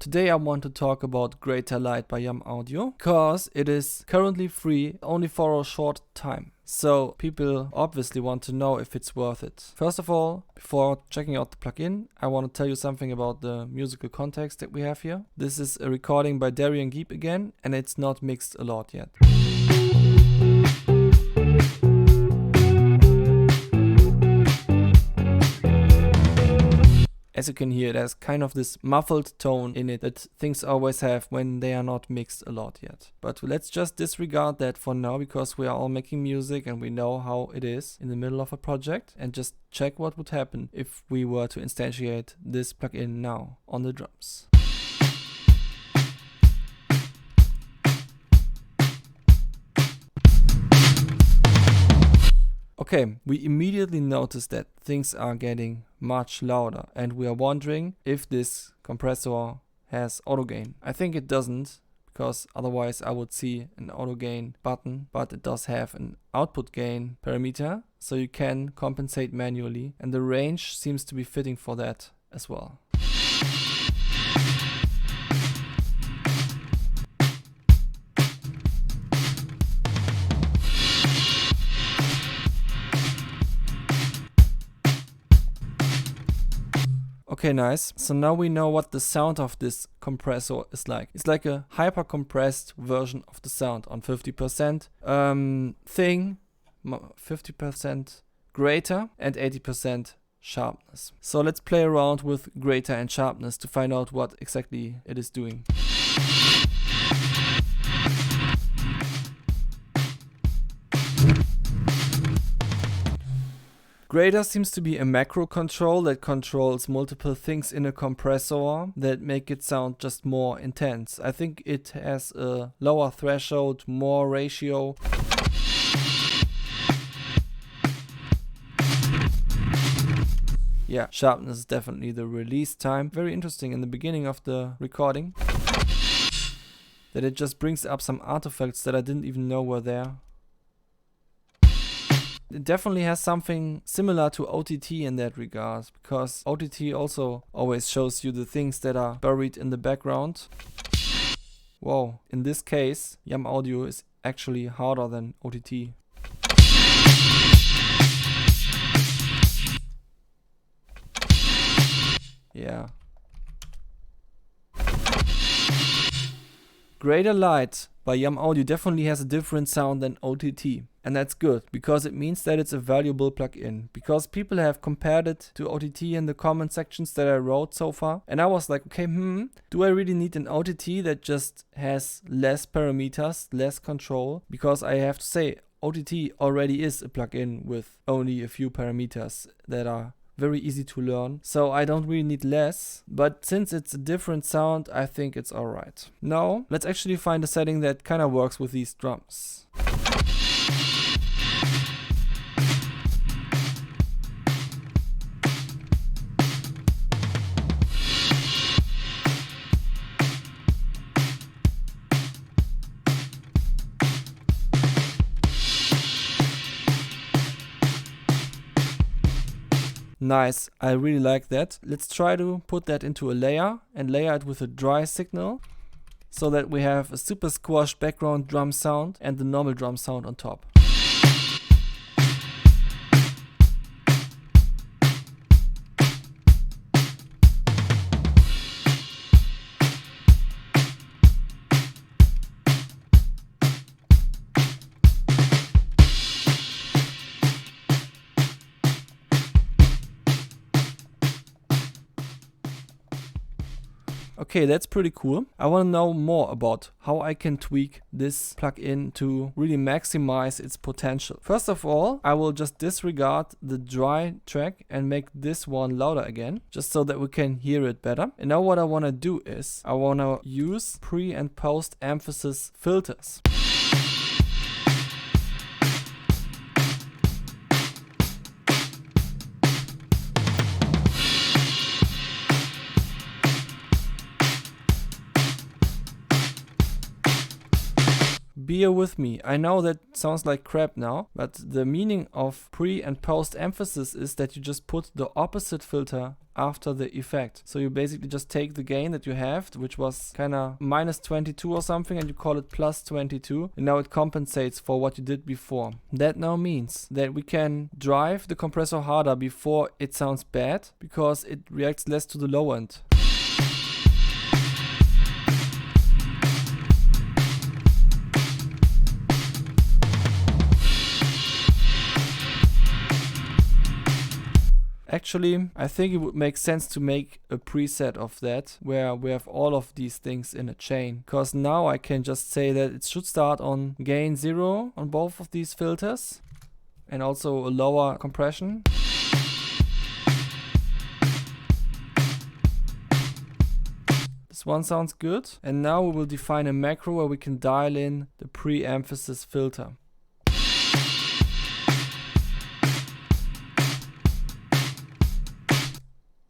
Today I want to talk about Grater Light by Yam Audio, because it is currently free only for a short time. So people obviously want to know if it's worth it. First of all, before checking out the plugin, I want to tell you something about the musical context that we have here. This is a recording by Darian Geep again, and it's not mixed a lot yet. As you can hear, it has kind of this muffled tone in it that things always have when they are not mixed a lot yet. But let's just disregard that for now, because we are all making music and we know how it is in the middle of a project, and just check what would happen if we were to instantiate this plugin now on the drums. Okay, we immediately notice that things are getting much louder, and we are wondering if this compressor has Autogain. I think it doesn't, because otherwise I would see an Autogain button, but it does have an output gain parameter, so you can compensate manually, and the range seems to be fitting for that as well. Okay, nice. So now we know what the sound of this compressor is like. It's like a hyper compressed version of the sound on 50% thing, 50% grater and 80% sharpness. So let's play around with grater and sharpness to find out what exactly it is doing. Grater seems to be a macro control that controls multiple things in a compressor that make it sound just more intense. I think it has a lower threshold, more ratio. Yeah, sharpness is definitely the release time. Very interesting in the beginning of the recording that it just brings up some artifacts that I didn't even know were there. It definitely has something similar to OTT in that regard, because OTT also always shows you the things that are buried in the background. Whoa, in this case, Yam Audio is actually harder than OTT. Yeah. Grater Light by Yam Audio definitely has a different sound than OTT. And that's good, because it means that it's a valuable plugin. Because people have compared it to OTT in the comment sections that I wrote so far. And I was like, okay, do I really need an OTT that just has less parameters, less control? Because I have to say, OTT already is a plugin with only a few parameters that are very easy to learn. So I don't really need less, but since it's a different sound, I think it's alright. Now, let's actually find a setting that kind of works with these drums. Nice, I really like that. Let's try to put that into a layer and layer it with a dry signal so that we have a super squashed background drum sound and the normal drum sound on top. Okay, that's pretty cool. I want to know more about how I can tweak this plugin to really maximize its potential. First of all, I will just disregard the dry track and make this one louder again, just so that we can hear it better. And now what I want to do is, I want to use pre and post emphasis filters. Bear with me. I know that sounds like crap now, but the meaning of pre and post emphasis is that you just put the opposite filter after the effect. So you basically just take the gain that you have, which was kind of -22 or something, and you call it +22, and now it compensates for what you did before. That now means that we can drive the compressor harder before it sounds bad, because it reacts less to the low end. Actually, I think it would make sense to make a preset of that where we have all of these things in a chain, because now I can just say that it should start on gain 0 on both of these filters and also a lower compression. This one sounds good. And now we will define a macro where we can dial in the pre-emphasis filter.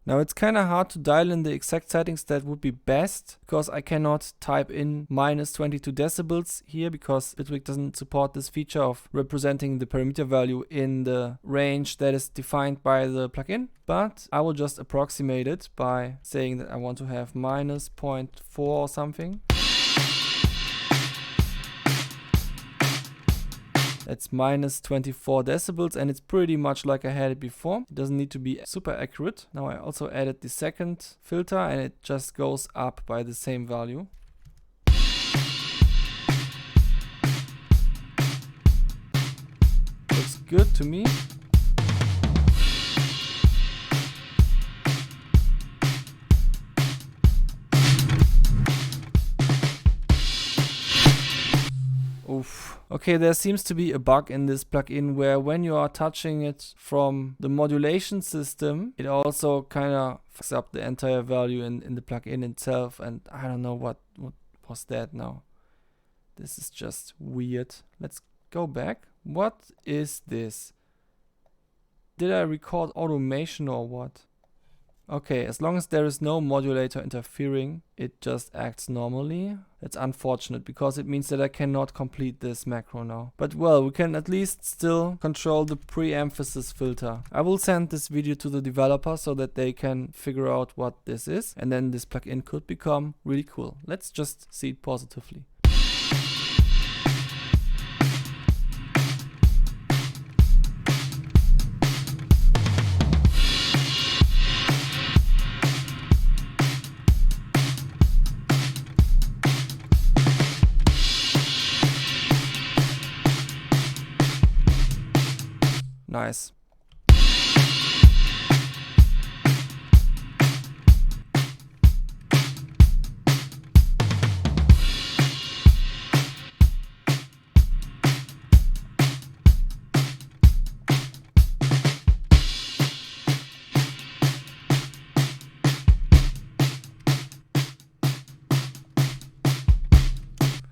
Now it's kind of hard to dial in the exact settings that would be best, because I cannot type in -22 decibels here, because Bitwig doesn't support this feature of representing the parameter value in the range that is defined by the plugin. But I will just approximate it by saying that I want to have -0.4 or something. That's -24 decibels, and it's pretty much like I had it before. It doesn't need to be super accurate. Now I also added the second filter, and it just goes up by the same value. Looks good to me. Oof. Okay, there seems to be a bug in this plugin where when you are touching it from the modulation system, it also kind of fucks up the entire value in the plugin itself, and I don't know what was that now. This is just weird. Let's go back. What is this? Did I record automation or what? Okay, as long as there is no modulator interfering, it just acts normally. It's unfortunate, because it means that I cannot complete this macro now. But well, we can at least still control the pre-emphasis filter. I will send this video to the developer so that they can figure out what this is, and then this plugin could become really cool. Let's just see it positively. Nice.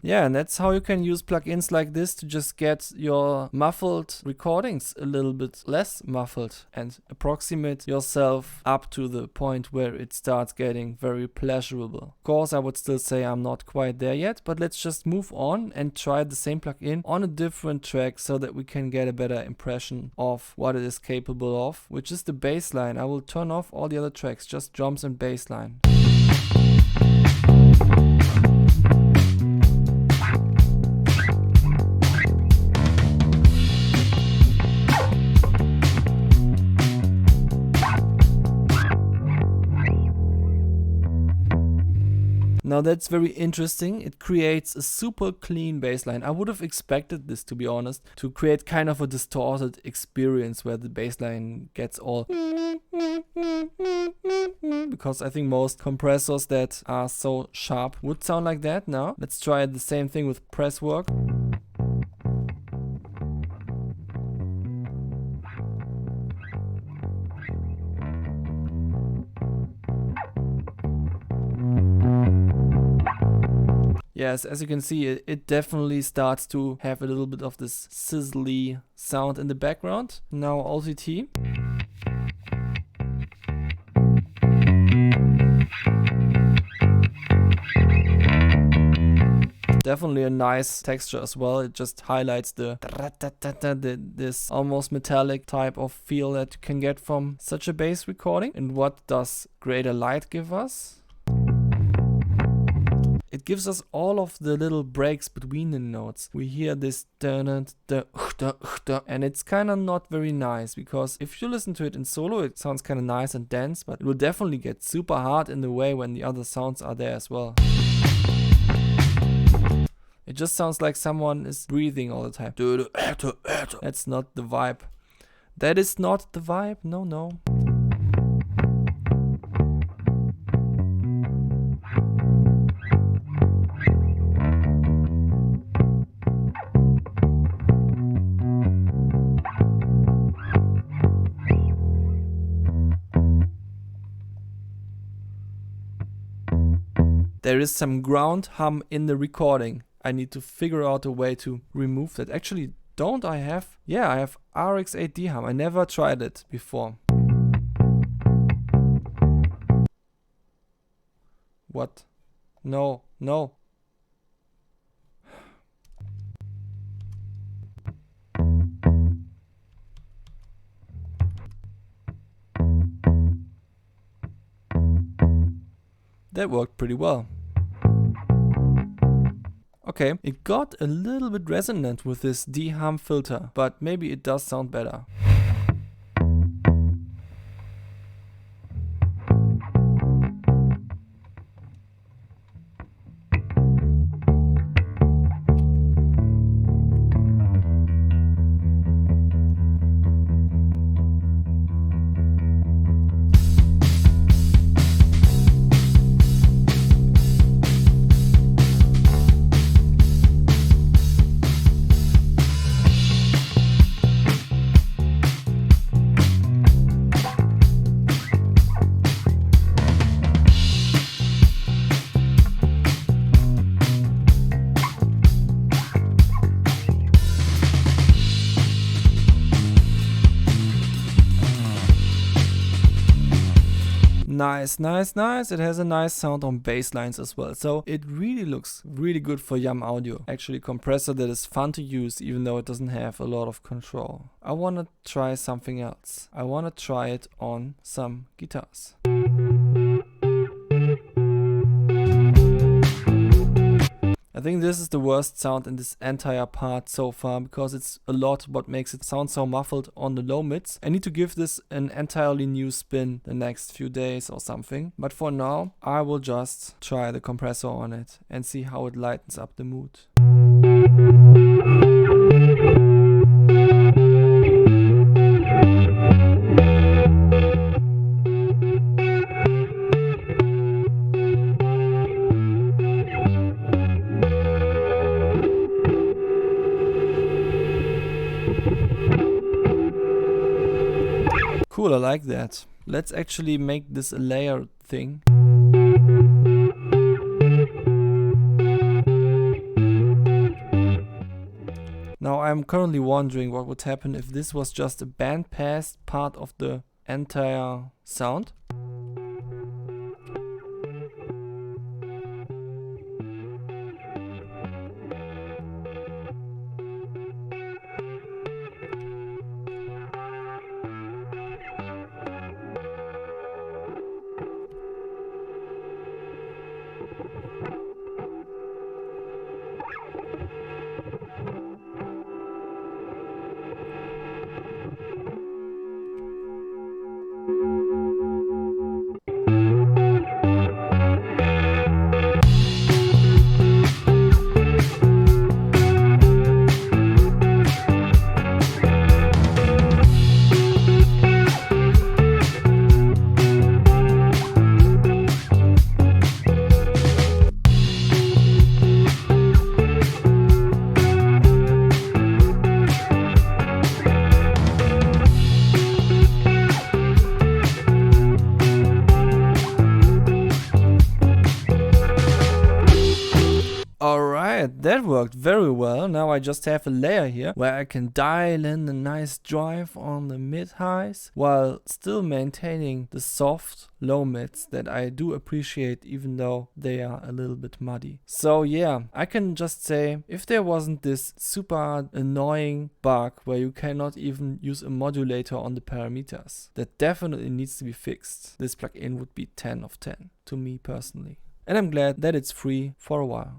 Yeah, and that's how you can use plugins like this to just get your muffled recordings a little bit less muffled and approximate yourself up to the point where it starts getting very pleasurable. Of course, I would still say I'm not quite there yet, but let's just move on and try the same plugin on a different track so that we can get a better impression of what it is capable of, which is the bassline. I will turn off all the other tracks, just drums and bassline. Now that's very interesting. It creates a super clean bassline. I would have expected this, to be honest, to create kind of a distorted experience where the bassline gets all, because I think most compressors that are so sharp would sound like that. Now let's try the same thing with press work. Yes, as you can see, it definitely starts to have a little bit of this sizzly sound in the background. Now OTT. Definitely a nice texture as well. It just highlights this almost metallic type of feel that you can get from such a bass recording. And what does Grater Light give us? It gives us all of the little breaks between the notes. We hear this and it's kind of not very nice, because if you listen to it in solo, it sounds kind of nice and dense, but it will definitely get super hard in the way when the other sounds are there as well. It just sounds like someone is breathing all the time. That's not the vibe. That is not the vibe. No, no. There is some ground hum in the recording. I need to figure out a way to remove that. Actually, don't I have? Yeah, I have RX8D hum. I never tried it before. What? No, no. That worked pretty well. Okay, it got a little bit resonant with this D-hum filter, but maybe it does sound better. Nice, nice, nice. It has a nice sound on bass lines as well. So it really looks really good for Yum Audio. Actually, compressor that is fun to use even though it doesn't have a lot of control. I want to try something else. I want to try it on some guitars. I think this is the worst sound in this entire part so far, because it's a lot what makes it sound so muffled on the low mids. I need to give this an entirely new spin the next few days or something. But for now, I will just try the compressor on it and see how it lightens up the mood. Cool, I like that. Let's actually make this a layer thing. Now I'm currently wondering what would happen if this was just a bandpass part of the entire sound. Alright, that worked very well. Now I just have a layer here where I can dial in a nice drive on the mid-highs while still maintaining the soft low mids that I do appreciate, even though they are a little bit muddy. So yeah, I can just say, if there wasn't this super annoying bug where you cannot even use a modulator on the parameters, that definitely needs to be fixed. This plugin would be 10 of 10 to me personally. And I'm glad that it's free for a while.